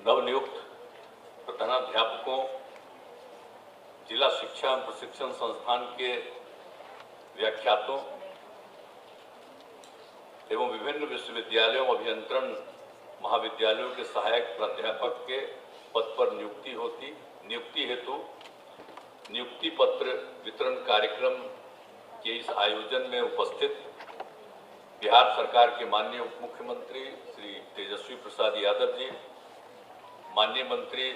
नवनियुक्त प्रधानाध्यापकों, जिला शिक्षा एवं प्रशिक्षण संस्थान के व्याख्यातों एवं विभिन्न विश्वविद्यालयों अभियंत्रण महाविद्यालयों के सहायक प्राध्यापक के पद पर नियुक्ति हेतु नियुक्ति पत्र वितरण कार्यक्रम के इस आयोजन में उपस्थित बिहार सरकार के माननीय उप मुख्यमंत्री श्री तेजस्वी प्रसाद यादव जी, माननीय मंत्री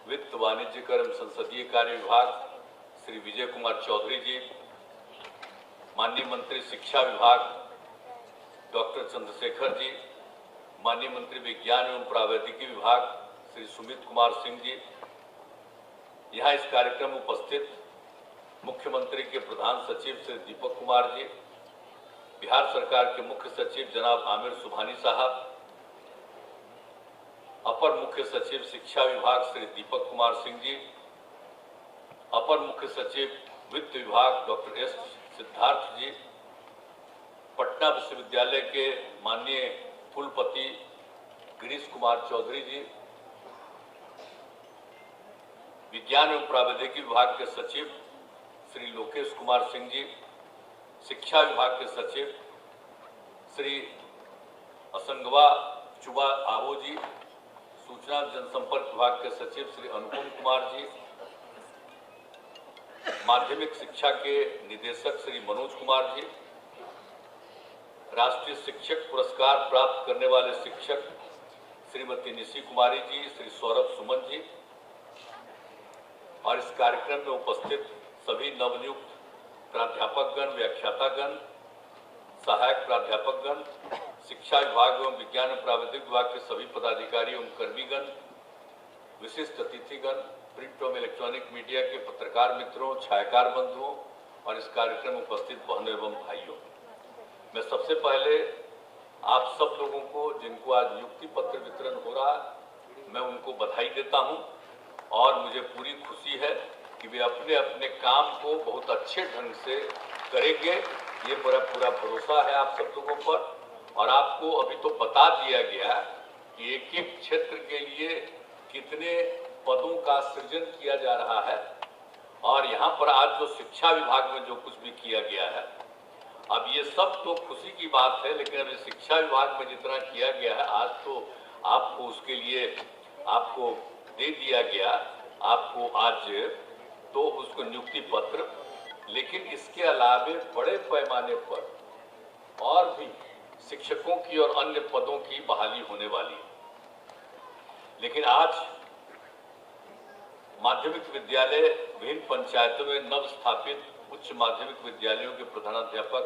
वित्त वाणिज्य कर एवं संसदीय कार्य विभाग श्री विजय कुमार चौधरी जी, माननीय मंत्री शिक्षा विभाग डॉक्टर चंद्रशेखर जी, माननीय मंत्री विज्ञान एवं प्रावैधिकी विभाग श्री सुमित कुमार सिंह जी, यहाँ इस कार्यक्रम में उपस्थित मुख्यमंत्री के प्रधान सचिव श्री दीपक कुमार जी, बिहार सरकार के मुख्य सचिव जनाब आमिर सुबहानी साहब, अपर मुख्य सचिव शिक्षा विभाग श्री दीपक कुमार सिंह जी, अपर मुख्य सचिव वित्त विभाग डॉक्टर एस सिद्धार्थ जी, पटना विश्वविद्यालय के माननीय कुलपति गिरीश कुमार चौधरी जी, विज्ञान एवं प्रावैधिकी विभाग के सचिव श्री लोकेश कुमार सिंह जी, शिक्षा विभाग के सचिव श्री असंगवा चुबा आवो जी, सूचना जनसंपर्क विभाग के सचिव श्री अनुपम कुमार जी, माध्यमिक शिक्षा के निदेशक श्री मनोज कुमार जी, राष्ट्रीय शिक्षक पुरस्कार प्राप्त करने वाले शिक्षक श्रीमती निशी कुमारी जी, श्री सौरभ सुमन जी और इस कार्यक्रम में उपस्थित सभी नवनियुक्त प्राध्यापकगण, व्याख्यातागण, सहायक प्राध्यापकगण, शिक्षा विभाग एवं विज्ञान एवं प्राविधिक विभाग के सभी पदाधिकारी एवं कर्मीगण, विशिष्ट अतिथिगण, प्रिंट एवं इलेक्ट्रॉनिक मीडिया के पत्रकार मित्रों, छायाकार बंधुओं और इस कार्यक्रम में उपस्थित बहनों एवं भाइयों, मैं सबसे पहले आप सब लोगों को जिनको आज नियुक्ति पत्र वितरण हो रहा है, मैं उनको बधाई देता हूं और मुझे पूरी खुशी है कि वे अपने अपने काम को बहुत अच्छे ढंग से करेंगे। ये मेरा पूरा भरोसा है आप सब लोगों पर। और आपको अभी तो बता दिया गया कि एक एक क्षेत्र के लिए कितने पदों का सृजन किया जा रहा है और यहाँ पर आज जो शिक्षा विभाग में जो कुछ भी किया गया है, अब ये सब तो खुशी की बात है, लेकिन अभी शिक्षा विभाग में जितना किया गया है आज तो आपको उसके लिए आपको दे दिया गया, आपको आज तो उसको नियुक्ति पत्र, लेकिन इसके अलावे बड़े पैमाने पर और भी शिक्षकों की और अन्य पदों की बहाली होने वाली है। लेकिन आज माध्यमिक विद्यालय विभिन्न पंचायतों में नव स्थापित उच्च माध्यमिक विद्यालयों के प्रधानाध्यापक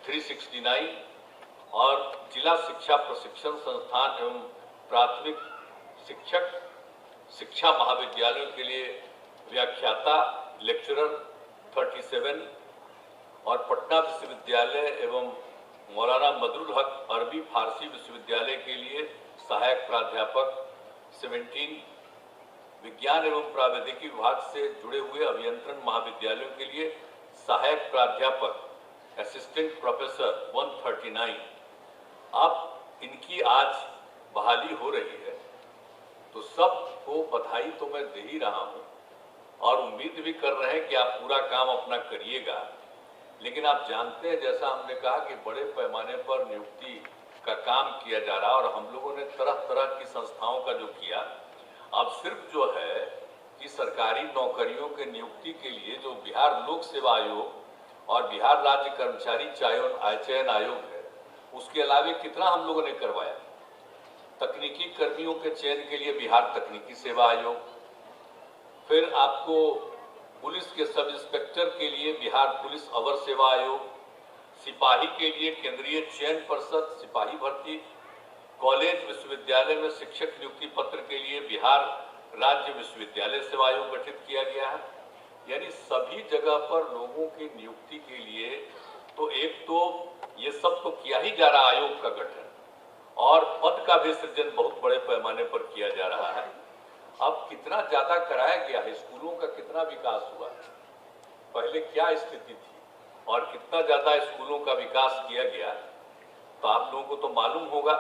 369 और जिला शिक्षा प्रशिक्षण संस्थान एवं प्राथमिक शिक्षक शिक्षा महाविद्यालयों के लिए व्याख्याता लेक्चरर 37 और पटना विश्वविद्यालय एवं मौलाना मदरुल हक अरबी फारसी विश्वविद्यालय के लिए सहायक प्राध्यापक 17, विज्ञान एवं प्रावैधिकी विभाग से जुड़े हुए अभियंत्रण महाविद्यालयों के लिए सहायक प्राध्यापक असिस्टेंट प्रोफेसर 139, अब इनकी आज बहाली हो रही है। तो सबको बधाई तो मैं दे ही रहा हूं और उम्मीद भी कर रहे हैं कि आप पूरा काम अपना करिएगा। लेकिन आप जानते हैं, जैसा हमने कहा कि बड़े पैमाने पर नियुक्ति का काम किया जा रहा है और हम लोगों ने तरह तरह की संस्थाओं का जो किया, अब सिर्फ जो है कि सरकारी नौकरियों के नियुक्ति के लिए जो बिहार लोक सेवा आयोग और बिहार राज्य कर्मचारी चयन आयोग है, उसके अलावे कितना हम लोगों ने करवाया। तकनीकी कर्मियों के चयन के लिए बिहार तकनीकी सेवा आयोग, फिर आपको पुलिस के सब इंस्पेक्टर के लिए बिहार पुलिस अवर सेवा आयोग, सिपाही के लिए केंद्रीय चयन परिषद सिपाही भर्ती, कॉलेज विश्वविद्यालय में शिक्षक नियुक्ति पत्र के लिए बिहार राज्य विश्वविद्यालय सेवा आयोग गठित किया गया है। यानी सभी जगह पर लोगों की नियुक्ति के लिए तो एक तो ये सब तो किया ही जा रहा आयोग का गठन और पद का भी सृजन बहुत बड़े पैमाने पर किया जा रहा है। अब कितना ज्यादा कराया गया है, स्कूलों का कितना विकास हुआ है, पहले क्या स्थिति थी और कितना ज्यादा स्कूलों का विकास किया गया, तो आप लोगों को तो मालूम होगा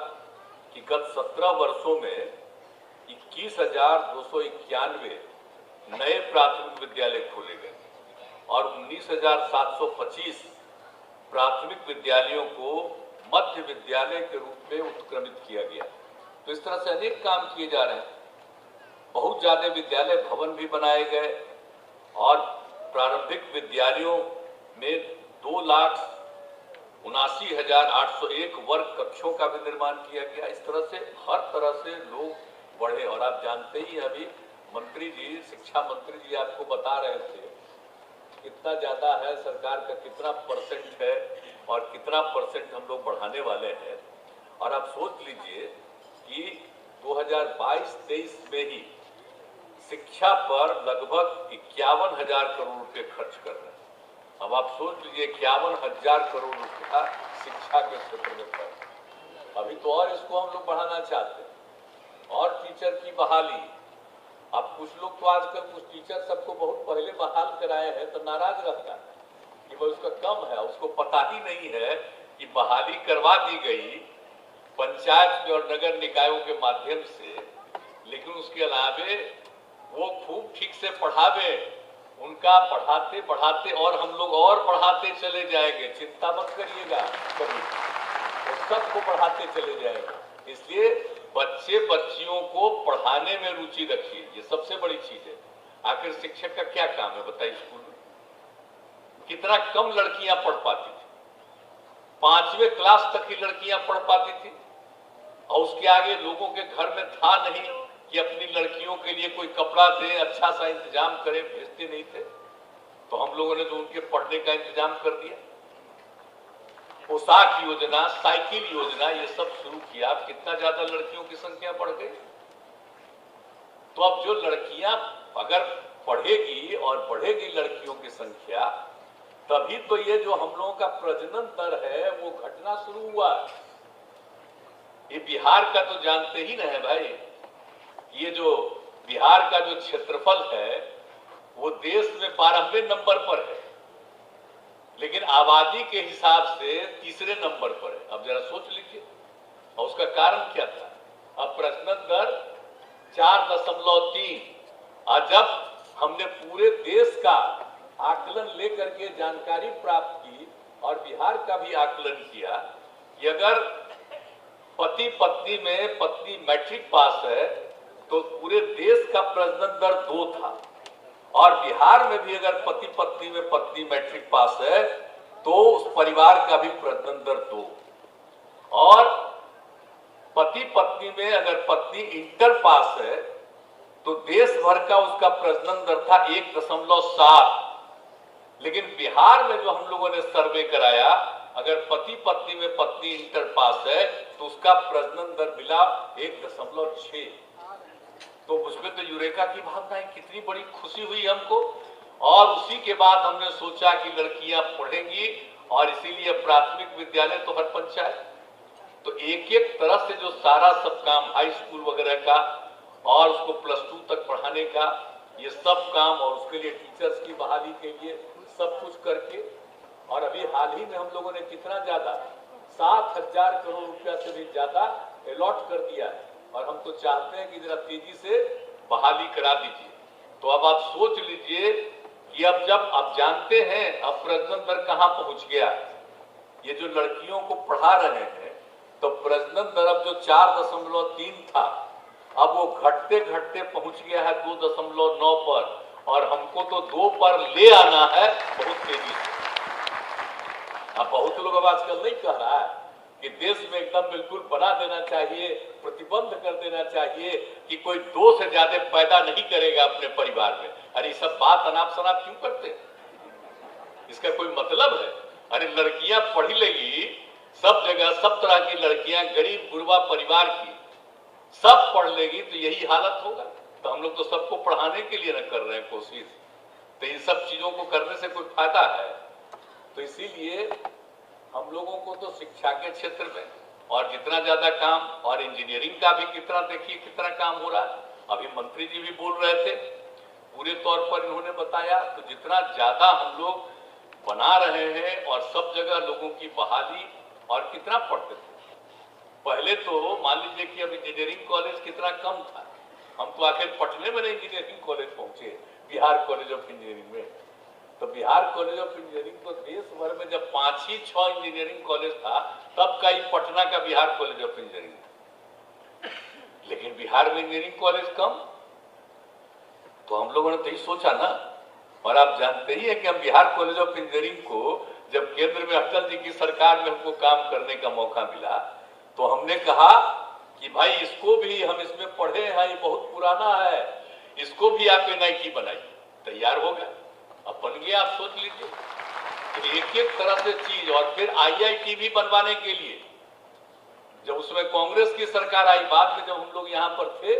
कि गत 17 वर्षों में 21,291 नए प्राथमिक विद्यालय खोले गए और 19,725 प्राथमिक विद्यालयों को मध्य विद्यालय के रूप में उत्क्रमित किया गया। तो इस तरह से अनेक काम किए जा रहे हैं। बहुत ज्यादा विद्यालय भवन भी बनाए गए और प्रारंभिक विद्यालयों में 2,79,801 वर्ग कक्षों का भी निर्माण किया गया। इस तरह से हर तरह से लोग बढ़े और आप जानते ही अभी मंत्री जी, शिक्षा मंत्री जी आपको बता रहे थे कितना ज्यादा है, सरकार का कितना परसेंट है और कितना परसेंट हम लोग बढ़ाने वाले हैं। और आप सोच लीजिए कि 2022-23 में ही शिक्षा पर लगभग 51,000 करोड़ रुपए खर्च कर रहे हैं। अब आप सोच लीजिए 51,000 करोड़ रुपया शिक्षा के क्षेत्र में खर्च। अभी तो और इसको हम लोग बढ़ाना चाहते हैं और टीचर की बहाली। अब कुछ लोग तो आजकल कुछ टीचर सबको बहुत पहले बहाल कराए हैं तो नाराज रहता है कि वो उसका कम है, उसको पता ही नहीं है कि बहाली करवा दी गई पंचायत और नगर निकायों के माध्यम से, लेकिन उसके अलावे वो खूब ठीक से पढ़ावे, उनका पढ़ाते पढ़ाते और हम लोग और पढ़ाते चले जाएंगे, चिंता मत करिएगा कभी, वो सबको पढ़ाते चले जाएंगे। इसलिए बच्चे बच्चियों को पढ़ाने में रुचि रखिए, ये सबसे बड़ी चीज है। आखिर शिक्षक का क्या काम है बताइए? स्कूल में कितना कम लड़कियां पढ़ पाती थी, 5वीं क्लास तक की लड़कियां पढ़ पाती थी और उसके आगे लोगों के घर में था नहीं कि अपनी लड़कियों के लिए कोई कपड़ा दे, अच्छा सा इंतजाम करे, भेजते नहीं थे। तो हम लोगों ने तो उनके पढ़ने का इंतजाम कर दिया, पोशाक योजना, साइकिल योजना, ये सब शुरू किया। कितना ज्यादा लड़कियों की संख्या बढ़ गई। तो अब जो लड़कियां अगर पढ़ेगी और बढ़ेगी लड़कियों की संख्या, तभी तो ये जो हम लोगों का प्रजनन दर है वो घटना शुरू हुआ। ये बिहार का तो जानते ही ना है भाई, ये जो बिहार का जो क्षेत्रफल है वो देश में 12वें नंबर पर है, लेकिन आबादी के हिसाब से 3रे नंबर पर है। अब जरा सोच लीजिए, और उसका कारण क्या था? अब प्रजनन दर 4.3, और जब हमने पूरे देश का आकलन लेकर के जानकारी प्राप्त की और बिहार का भी आकलन किया कि अगर पति पत्नी में पत्नी मैट्रिक पास है तो पूरे देश का प्रजनन दर 2 था, और बिहार में भी अगर पति पत्नी में पत्नी मैट्रिक पास है तो उस परिवार का भी प्रजनन दर 2, और पति पत्नी में अगर पत्नी इंटर पास है तो देश भर का उसका प्रजनन दर था 1.7। लेकिन बिहार में जो हम लोगों ने सर्वे कराया, अगर पति पत्नी में पत्नी इंटर पास है तो उसका प्रजनन दर मिला 1.6। तो उसमें तो यूरेका की भावनाएं, कितनी बड़ी खुशी हुई हमको। और उसी के बाद हमने सोचा कि लड़कियां पढ़ेंगी और इसीलिए प्राथमिक विद्यालय तो हर पंचायत, तो एक एक तरह से जो सारा सब काम हाई स्कूल वगैरह का और उसको +2 तक पढ़ाने का, ये सब काम, और उसके लिए टीचर्स की बहाली के लिए सब कुछ करके, और अभी हाल ही में हम लोगों ने कितना ज्यादा 7,000 करोड़ रुपया से भी ज्यादा अलॉट कर दिया है, और हम तो चाहते हैं कि जरा तेजी से बहाली करा दीजिए। तो अब आप सोच लीजिए कि अब जब आप जानते हैं अब प्रजनन दर कहां पहुंच गया, ये जो लड़कियों को पढ़ा रहे हैं तो प्रजनन दर अब जो 4.3 था, अब वो घटते घटते पहुंच गया है 2.9 पर, और हमको तो 2 पर ले आना है बहुत तेजी से। अब बहुत लोग अब आजकल नहीं कह रहा है कि देश में एकदम बिल्कुल बना देना चाहिए, प्रतिबंध कर देना चाहिए कि कोई 2 से ज्यादा पैदा नहीं करेगा अपने परिवार में। अरे सब बात अनाप शनाप क्यों करते हैं? इसका कोई मतलब है? अरे लड़कियां पढ़ी लेगी, सब जगह सब तरह की लड़कियां, गरीब गुरबा परिवार की सब पढ़ लेगी तो यही हालत होगा। तो हम लोग तो सबको पढ़ाने के लिए न कर रहे हैं कोशिश, तो इन सब चीजों को करने से कोई फायदा है? तो इसीलिए हम लोगों को तो शिक्षा के क्षेत्र में और जितना ज्यादा काम, और इंजीनियरिंग का भी कितना, देखिए कितना काम हो रहा है। अभी मंत्री जी भी बोल रहे थे, पूरे तौर पर इन्होंने बताया। तो जितना ज्यादा हम लोग बना रहे हैं और सब जगह लोगों की बहाली, और कितना पढ़ते थे पहले तो मान लीजिए कि अब इंजीनियरिंग कॉलेज कितना कम था, हम तो आखिर पटने में इंजीनियरिंग कॉलेज पहुंचे, बिहार कॉलेज ऑफ इंजीनियरिंग में। तो बिहार कॉलेज ऑफ इंजीनियरिंग तो देश भर में जब 5 ही 6 इंजीनियरिंग कॉलेज था, तब का ही पटना का बिहार कॉलेज ऑफ इंजीनियरिंग। लेकिन बिहार में इंजीनियरिंग कॉलेज कम, तो हम लोगों ने तो ही सोचा ना। और आप जानते ही हैं कि हम बिहार कॉलेज ऑफ इंजीनियरिंग को जब केंद्र में अटल जी की सरकार में हमको काम करने का मौका मिला, तो हमने कहा कि भाई इसको भी हम इसमें पढ़े हैं, ये बहुत पुराना है, इसको भी आप एनआईटी बनाइए। तैयार हो गया, अब बन गया। आप सोच लीजिए, तो एक एक तरह से चीज। और फिर आईआईटी भी बनवाने के लिए जब उसमें कांग्रेस की सरकार आई, बाद में जब हम लोग यहाँ पर थे,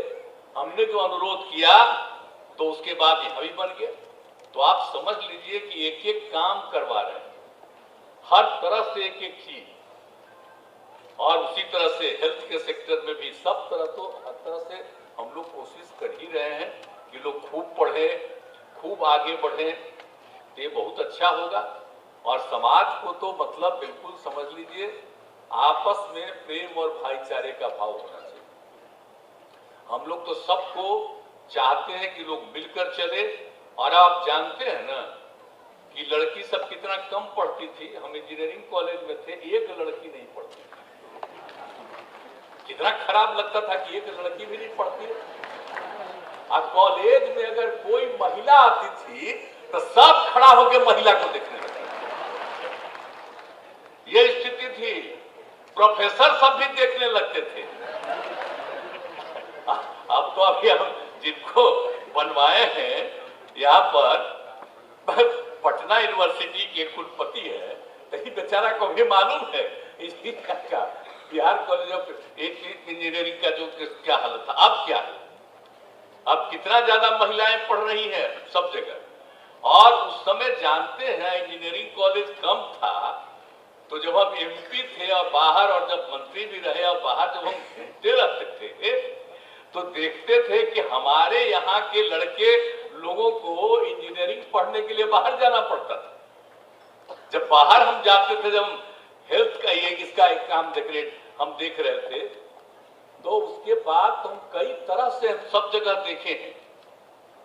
हमने जो अनुरोध किया तो उसके बाद यह भी बन गया। तो आप समझ लीजिए कि एक एक काम करवा रहे हैं, हर तरह से एक एक चीज। और उसी तरह से हेल्थ के सेक्टर में भी सब तरह, तो हर तरह से हम लोग कोशिश कर ही रहे हैं कि लोग खूब पढ़े, खूब आगे बढ़े, तो ये बहुत अच्छा होगा। और समाज को तो मतलब बिल्कुल समझ लीजिए आपस में प्रेम और भाईचारे का भाव होना चाहिए। हम लोग तो सबको चाहते हैं कि लोग मिलकर चले। और आप जानते हैं ना कि लड़की सब कितना कम पढ़ती थी। हम इंजीनियरिंग कॉलेज में थे, एक लड़की नहीं पढ़ती। कितना खराब लगता था कि एक लड़की भी नहीं पढ़ती। और कॉलेज में अगर कोई महिला आती थी तो सब खड़ा होकर महिला को देखने लगते। ये स्थिति थी, प्रोफेसर सब भी देखने लगते थे। अब तो अभी हम जिनको बनवाए हैं यहाँ पर पटना यूनिवर्सिटी के कुलपति है, तो ये बेचारा को भी मालूम है इसकी क्या बिहार कॉलेज ऑफ इंजीनियरिंग का जो क्या हालत था। अब क्या है, अब कितना ज्यादा महिलाएं पढ़ रही हैं सब जगह। और उस समय जानते हैं इंजीनियरिंग कॉलेज कम था, तो जब हम एमपी थे और बाहर, और जब मंत्री भी रहे और बाहर जब हम घूमते रहते थे, तो देखते थे कि हमारे यहाँ के लड़के लोगों को इंजीनियरिंग पढ़ने के लिए बाहर जाना पड़ता था। जब बाहर हम जाते थे, जब हम हेल्थ का ये इसका एक काम हम देख रहे थे, तो उसके बाद तो हम कई तरह से हम सब जगह देखे हैं।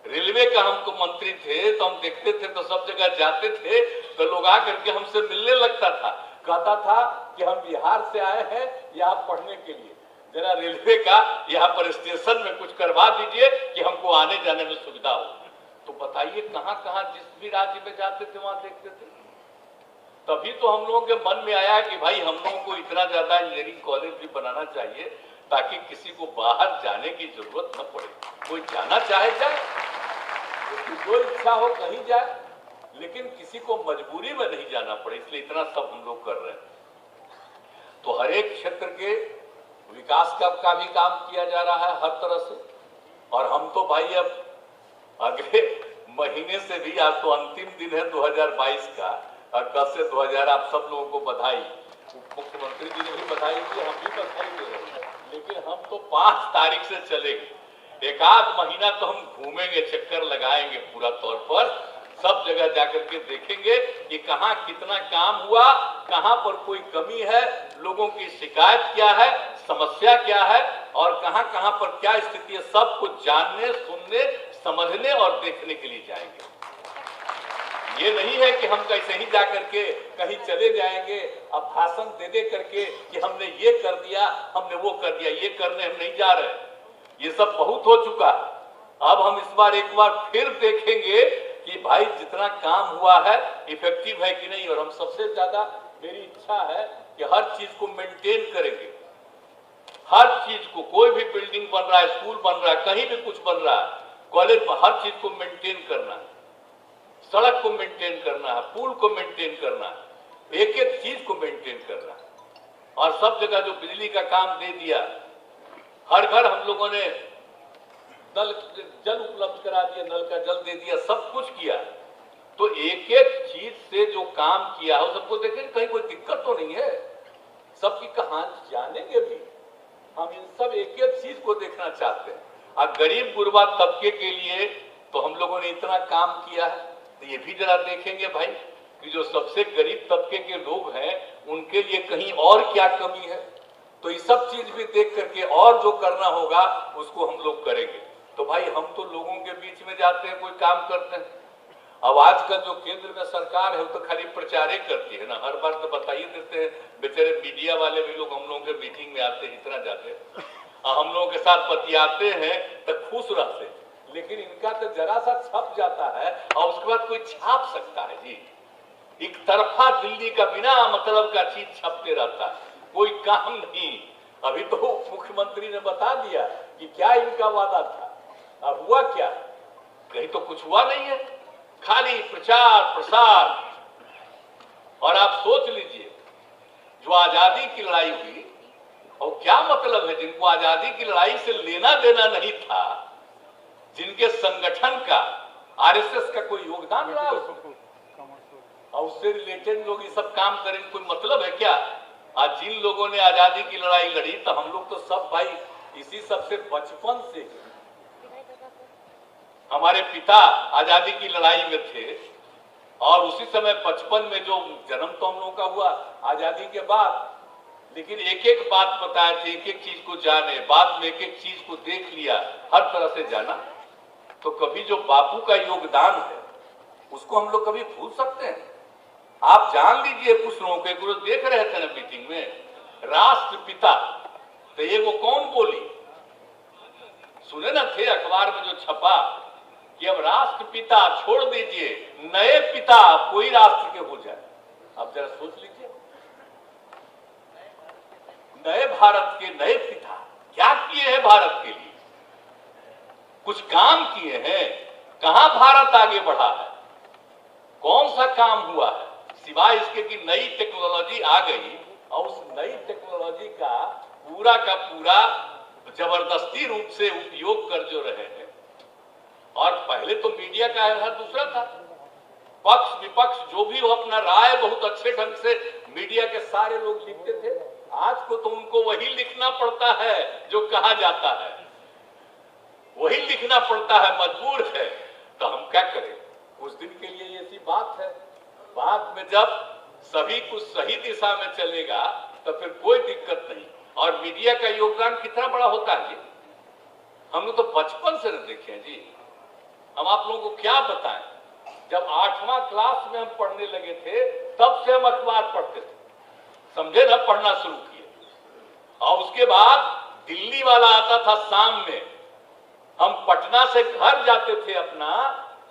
रेलवे का हमको मंत्री थे, तो हम देखते थे, तो सब जगह जाते थे, तो लोग आकर के हमसे मिलने लगता था, कहता था कि हम बिहार से आए हैं यहाँ पढ़ने के लिए, जरा रेलवे का यहाँ पर स्टेशन में कुछ करवा दीजिए कि हमको आने जाने में सुविधा हो। तो बताइए कहाँ कहाँ जिस भी राज्य में जाते थे वहां देखते थे। तभी तो हम लोगों के मन में आया कि भाई हम लोगों को इतना ज्यादा इंजीनियरिंग कॉलेज भी बनाना चाहिए, ताकि किसी को बाहर जाने की जरूरत न पड़े। कोई जाना चाहे जाए, उसकी जो इच्छा हो कहीं जाए, लेकिन किसी को मजबूरी में नहीं जाना पड़े। इसलिए इतना सब हम लोग कर रहे हैं। तो हर एक क्षेत्र के विकास का भी काम किया जा रहा है हर तरह से। और हम तो भाई अब अगले महीने से भी, आज तो अंतिम दिन है 2022 का, और कल से 2000, आप सब लोगों को बधाई। मुख्यमंत्री जी ने भी बधाई दी, हम भी बधाई दे रहे हैं। लेकिन हम तो 5 तारीख से चलेंगे, एक आध महीना तो हम घूमेंगे, चक्कर लगाएंगे पूरा तौर पर, सब जगह जाकर के देखेंगे कि कहाँ कितना काम हुआ, कहाँ पर कोई कमी है, लोगों की शिकायत क्या है, समस्या क्या है, और कहाँ कहाँ पर क्या स्थिति है, सब कुछ जानने, सुनने, समझने और देखने के लिए जाएंगे। ये नहीं है कि हम कैसे ही जाकर के कहीं चले जाएंगे अब भाषण दे करके कि हमने ये कर दिया, हमने वो कर दिया। ये करने हम नहीं जा रहे, ये सब बहुत हो चुका। अब हम इस बार एक बार फिर देखेंगे कि भाई जितना काम हुआ है इफेक्टिव है कि नहीं। और हम सबसे ज्यादा, मेरी इच्छा है कि हर चीज को मेंटेन करेंगे, हर चीज को। कोई भी बिल्डिंग बन रहा है, स्कूल बन रहा है, कहीं भी कुछ बन रहा है, कॉलेज में, हर चीज को मेंटेन करना है। सड़क को मेंटेन करना है, पुल को मेंटेन करना है, एक एक चीज को मेंटेन करना है। और सब जगह जो बिजली का काम दे दिया, हर घर हम लोगों ने नल जल उपलब्ध करा दिया, नल का जल दे दिया, सब कुछ किया। तो एक एक चीज से जो काम किया है सबको देखें, कहीं कोई दिक्कत तो नहीं है। सबकी कहानी जानेंगे भी, हम इन सब एक एक चीज को देखना चाहते हैं। और गरीब गुरबा तबके के लिए तो हम लोगों ने इतना काम किया है, तो ये भी जरा देखेंगे भाई कि जो सबसे गरीब तबके के लोग हैं उनके लिए कहीं और क्या कमी है। तो ये सब चीज भी देख करके और जो करना होगा उसको हम लोग करेंगे। तो भाई हम तो लोगों के बीच में जाते हैं, कोई काम करते हैं। अब आजकल जो केंद्र में सरकार है वो तो खाली प्रचार ही करती है ना, हर बार तो बता ही देते हैं। बेचारे मीडिया वाले भी लोग हम लोगों के मीटिंग में आते हैं, इतना जाते हैं, हम लोगों के साथ बतियाते हैं तो खुश रहते हैं, लेकिन इनका तो जरा सा छप जाता है और उसके बाद कोई छाप सकता है जी। एक तरफा दिल्ली का बिना मतलब का चीज छपते रहता है, कोई काम नहीं। अभी तो मुख्यमंत्री ने बता दिया कि क्या इनका वादा था, अब हुआ क्या? कहीं तो कुछ हुआ नहीं है, खाली प्रचार प्रसार। और आप सोच लीजिए, जो आजादी की लड़ाई हुई, और क्या मतलब है जिनको आजादी की लड़ाई से लेना देना नहीं था, जिनके संगठन का आरएसएस का कोई योगदान रहा उसमें, और उससे रिलेटेड लोग ये सब काम करें, कोई मतलब है क्या? आज जिन लोगों ने आजादी की लड़ाई लड़ी, तो हम लोग तो सब भाई इसी सबसे बचपन से, हमारे पिता आजादी की लड़ाई में थे और उसी समय बचपन में जो जन्म तो हम लोगों का हुआ आजादी के बाद, लेकिन एक एक बात बताए थे, एक एक चीज को जाने, बाद में एक एक चीज को देख लिया, हर तरह से जाना। तो कभी जो बापू का योगदान है उसको हम लोग कभी भूल सकते हैं? आप जान लीजिए, कुछ लोगों के गुरु देख रहे थे ना मीटिंग में, राष्ट्रपिता, तो ये वो कौन बोली? सुने ना थे अखबार में जो छपा कि अब राष्ट्रपिता छोड़ दीजिए, नए पिता कोई राष्ट्र के हो जाए। अब जरा सोच लीजिए, नए भारत के नए पिता क्या किए हैं भारत के लिए? कुछ काम किए हैं? कहां भारत आगे बढ़ा है? कौन सा काम हुआ है सिवाय इसके कि नई टेक्नोलॉजी आ गई और उस नई टेक्नोलॉजी का पूरा जबरदस्ती रूप से उपयोग कर जो रहे हैं। और पहले तो मीडिया का हर दूसरा था, पक्ष विपक्ष जो भी हो अपना राय बहुत अच्छे ढंग से मीडिया के सारे लोग लिखते थे। आज को तो उनको वही लिखना पड़ता है जो कहा जाता है, वही लिखना पड़ता है, मजबूर है। तो हम क्या करें? उस दिन के लिए ऐसी बात है, बाद में जब सभी कुछ सही दिशा में चलेगा तो फिर कोई दिक्कत नहीं। और मीडिया का योगदान कितना बड़ा होता है जी, हम लोग तो बचपन से देखे हैं जी। हम आप लोगों को क्या बताएं, जब 8वां क्लास में हम पढ़ने लगे थे तब से हम अखबार पढ़ते थे, समझे ना, पढ़ना शुरू किए। और उसके बाद दिल्ली वाला आता था शाम में, हम पटना से घर जाते थे अपना,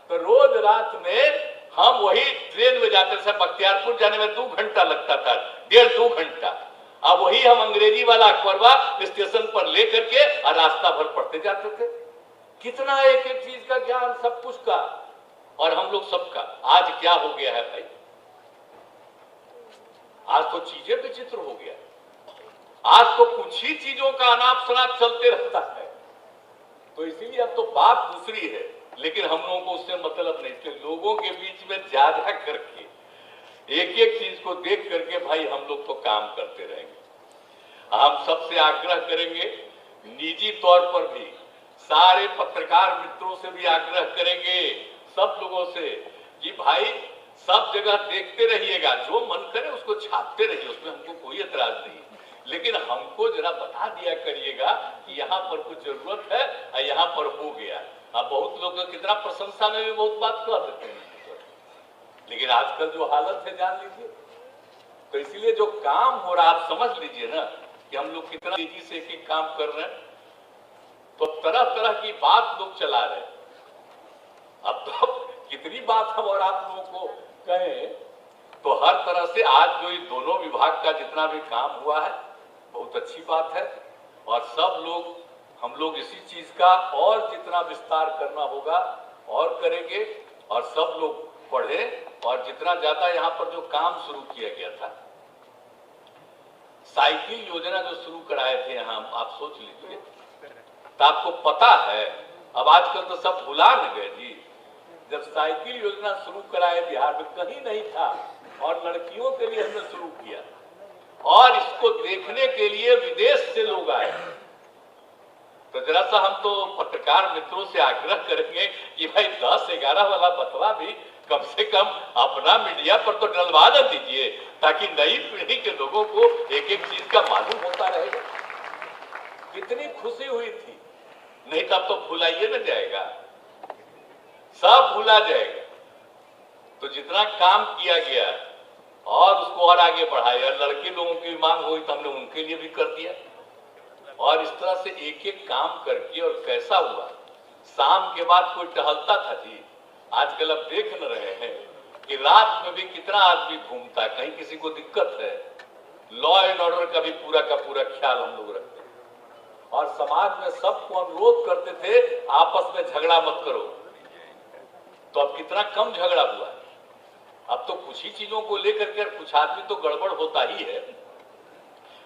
तो रोज रात में हम वही ट्रेन में जाते थे, बख्तियारपुर जाने में 2 घंटा लगता था, 1.5-2 घंटा। अब वही हम अंग्रेजी वाला अखबार स्टेशन पर लेकर के और रास्ता भर पढ़ते जाते थे। कितना एक एक चीज का ज्ञान, सब कुछ का, और हम लोग सबका। आज क्या हो गया है भाई? आज तो चीजें विचित्र हो गया। आज तो कुछ ही चीजों का अनाप शनाप चलते रहता है। तो इसीलिए अब तो बात दूसरी है, लेकिन हम लोगों को उससे मतलब नहीं। इसलिए लोगों के बीच में ज्यादा करके एक एक चीज को देख करके भाई हम लोग तो काम करते रहेंगे। हम सबसे आग्रह करेंगे, निजी तौर पर भी सारे पत्रकार मित्रों से भी आग्रह करेंगे, सब लोगों से, कि भाई सब जगह देखते रहिएगा, जो मन करे उसको छापते रहिए, उसमें हमको कोई एतराज नहीं, लेकिन हमको जरा बता दिया करिएगा कि यहाँ पर कुछ जरूरत है और यहाँ पर हो गया। अब बहुत लोग कितना प्रशंसा में भी बहुत बात कह देते हैं, लेकिन आजकल जो हालत है जान लीजिए। तो इसलिए जो काम हो रहा, आप समझ लीजिए ना कि हम लोग कितना तेजी से एक काम कर रहे हैं। तो तरह तरह की बात लोग चला रहे हैं। अब तो कितनी बात हम और आप लोगों को कहें, तो हर तरह से आज जो ये दोनों विभाग का जितना भी काम हुआ है बहुत अच्छी बात है। और सब लोग, हम लोग इसी चीज का और जितना विस्तार करना होगा और करेंगे, और सब लोग पढ़े। और जितना ज्यादा यहाँ पर जो काम शुरू किया गया था, साइकिल योजना जो शुरू कराए थे यहाँ, आप सोच लीजिए। तो आपको पता है, अब आजकल तो सब भुला न गए जी, जब साइकिल योजना शुरू कराए बिहार में कहीं नहीं था, और लड़कियों के लिए हमने शुरू किया, और इसको देखने के लिए विदेश से लोग आए। तो जरा सा हम तो पत्रकार मित्रों से आग्रह करेंगे कि भाई 10-11 वाला बतवा भी कम से कम अपना मीडिया पर तो डलवा न दीजिए, ताकि नई पीढ़ी के लोगों को एक एक चीज का मालूम होता रहेगा। कितनी खुशी हुई थी, नहीं तब तो भुलाइए न जाएगा, सब भुला जाएगा। तो जितना काम किया गया और उसको और आगे बढ़ाया, लड़के लोगों की मांग हुई तो हमने उनके लिए भी कर दिया, और इस तरह से एक एक काम करके। और कैसा हुआ, शाम के बाद कोई टहलता था जी। आजकल अब देख न रहे हैं कि रात में भी कितना आदमी घूमता है, कहीं किसी को दिक्कत है। लॉ एंड ऑर्डर का भी पूरा का पूरा ख्याल हम लोग रखते हैं, और समाज में सबको अनुरोध करते थे आपस में झगड़ा मत करो। तो अब कितना कम झगड़ा हुआ है। अब तो कुछ ही चीजों को लेकर के कुछ आदमी तो गड़बड़ होता ही है,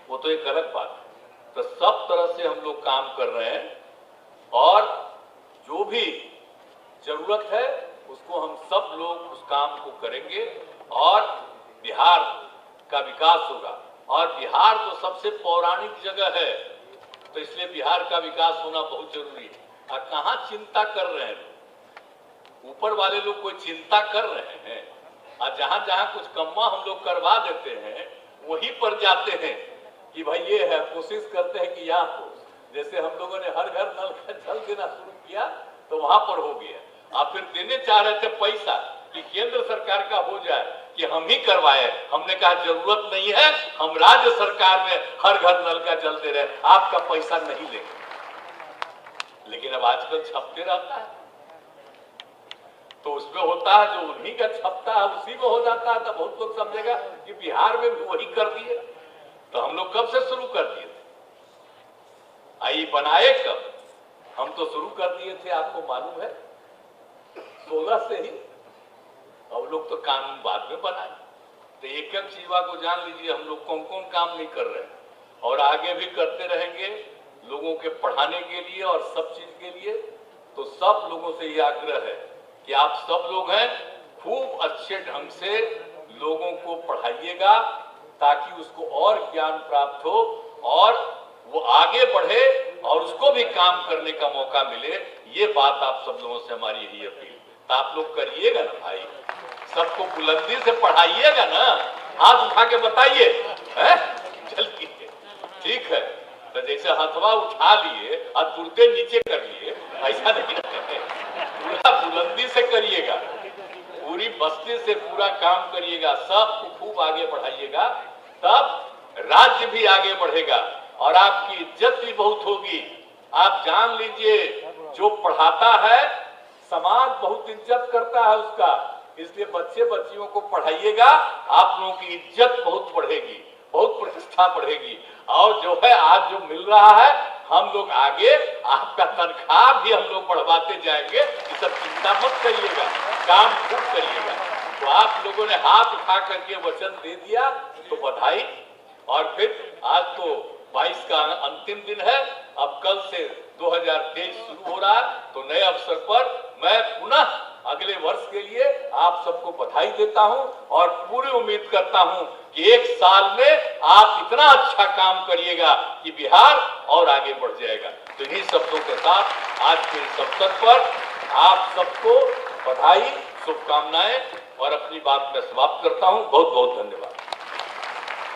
वो तो एक अलग बात है। तो सब तरह से हम लोग काम कर रहे हैं, और जो भी जरूरत है उसको हम सब लोग उस काम को करेंगे, और बिहार का विकास होगा। और बिहार तो सबसे पौराणिक जगह है, तो इसलिए बिहार का विकास होना बहुत जरूरी है। और कहाँ चिंता कर रहे हैं, ऊपर वाले लोग कोई चिंता कर रहे हैं, और जहां जहां कुछ कम्मा हम लोग करवा देते हैं वहीं पर जाते हैं कि भाई ये है, कोशिश करते हैं कि यहाँ हो। जैसे हम लोगों ने हर घर नल का जल देना शुरू किया तो वहां पर हो गया, और फिर देने चाह रहे थे पैसा कि केंद्र सरकार का हो जाए कि हम ही करवाए। हमने कहा जरूरत नहीं है, हम राज्य सरकार में हर घर नल का जल दे रहे, आपका पैसा नहीं लेंगे। लेकिन अब आजकल छपते रहता है, तो उसमें होता है जो उन्हीं का छपता है उसी में हो जाता है। तो बहुत लोग समझेगा कि बिहार में भी वही कर दिए। तो हम लोग कब से शुरू कर दिए थे, आई बनाए कब, हम तो शुरू कर दिए थे आपको मालूम है 16 से ही। अब लोग तो कानून बाद में बनाए। तो एक एक चीज को जान लीजिए, हम लोग कौन कौन काम नहीं कर रहे हैं, और आगे भी करते रहेंगे लोगों के पढ़ाने के लिए और सब चीज के लिए। तो सब लोगों से ये आग्रह है कि आप सब लोग हैं, खूब अच्छे ढंग से लोगों को पढ़ाइएगा, ताकि उसको और ज्ञान प्राप्त हो और वो आगे बढ़े और उसको भी काम करने का मौका मिले। ये बात आप सब लोगों से हमारी यही अपील। तो आप लोग करिएगा ना भाई, सबको बुलंदी से पढ़ाइएगा ना, हाथ उठा के बताइए, जल्दी। ठीक है, तो जैसे हथवा उठा लिए और तुरते नीचे कर लिए, ऐसा नहीं करते, पूरा बुलंदी से करिएगा, पूरी बस्ती से पूरा काम करिएगा, सबको खूब आगे बढ़ाइएगा, तब राज्य भी आगे बढ़ेगा और आपकी इज्जत भी बहुत होगी। आप जान लीजिए, जो पढ़ाता है समाज बहुत इज्जत करता है उसका, इसलिए बच्चे बच्चियों को पढ़ाइएगा, आप लोगों की इज्जत बहुत बढ़ेगी, बहुत प्रतिष्ठा बढ़ेगी। और जो है आज जो मिल रहा है, हम लोग आगे आपका तनख्वाह भी हम लोग बढ़वाते जाएंगे, ये सब चिंता मत करिएगा, काम खूब करिएगा। तो आप लोगों ने हाथ उठा करके वचन दे दिया, तो बधाई। और फिर आज तो 22 का अंतिम दिन है, अब कल से 2023 शुरू हो रहा है। तो नए अवसर पर मैं पुनः अगले वर्ष के लिए आप सबको बधाई देता हूं, और पूरी उम्मीद करता हूं कि एक साल में आप इतना अच्छा काम करिएगा कि बिहार और आगे बढ़ जाएगा। तो इन्हीं शब्दों के साथ आज के इस अवसर पर आप सबको बधाई, शुभकामनाएं, और अपनी बात में समाप्त करता हूं। बहुत बहुत धन्यवाद।